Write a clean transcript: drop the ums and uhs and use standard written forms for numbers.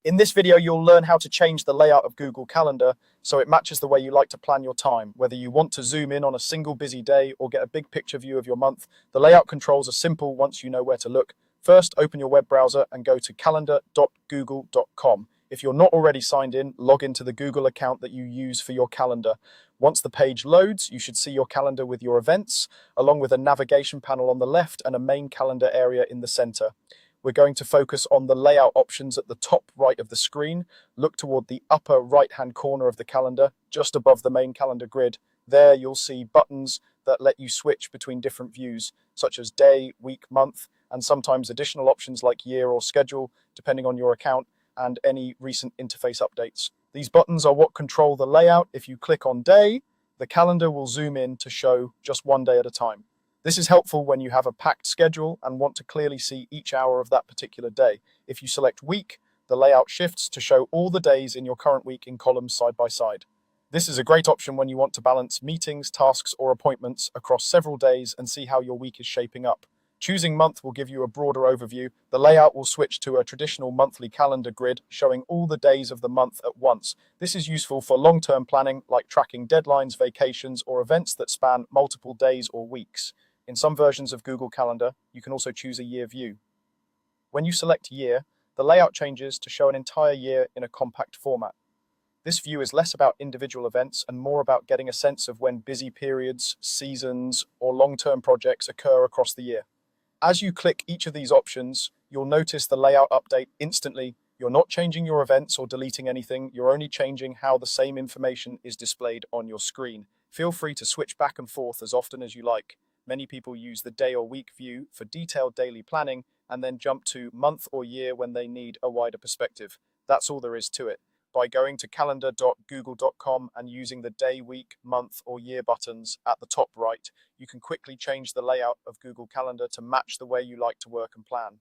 In this video, you'll learn how to change the layout of Google Calendar so it matches the way you like to plan your time. Whether you want to zoom in on a single busy day or get a big picture view of your month, the layout controls are simple once you know where to look. First, open your web browser and go to calendar.google.com. If you're not already signed in, log into the Google account that you use for your calendar. Once the page loads, you should see your calendar with your events, along with a navigation panel on the left and a main calendar area in the center. We're going to focus on the layout options at the top right of the screen. Look toward the upper right-hand corner of the calendar, just above the main calendar grid. There you'll see buttons that let you switch between different views, such as day, week, month, and sometimes additional options like year or schedule, depending on your account, and any recent interface updates. These buttons are what control the layout. If you click on day, the calendar will zoom in to show just one day at a time. This is helpful when you have a packed schedule and want to clearly see each hour of that particular day. If you select week, the layout shifts to show all the days in your current week in columns side by side. This is a great option when you want to balance meetings, tasks, or appointments across several days and see how your week is shaping up. Choosing month will give you a broader overview. The layout will switch to a traditional monthly calendar grid showing all the days of the month at once. This is useful for long-term planning like tracking deadlines, vacations, or events that span multiple days or weeks. In some versions of Google Calendar, you can also choose a year view. When you select year, the layout changes to show an entire year in a compact format. This view is less about individual events and more about getting a sense of when busy periods, seasons, or long-term projects occur across the year. As you click each of these options, you'll notice the layout update instantly. You're not changing your events or deleting anything, you're only changing how the same information is displayed on your screen. Feel free to switch back and forth as often as you like. Many people use the day or week view for detailed daily planning and then jump to month or year when they need a wider perspective. That's all there is to it. By going to calendar.google.com and using the day, week, month, or year buttons at the top right, you can quickly change the layout of Google Calendar to match the way you like to work and plan.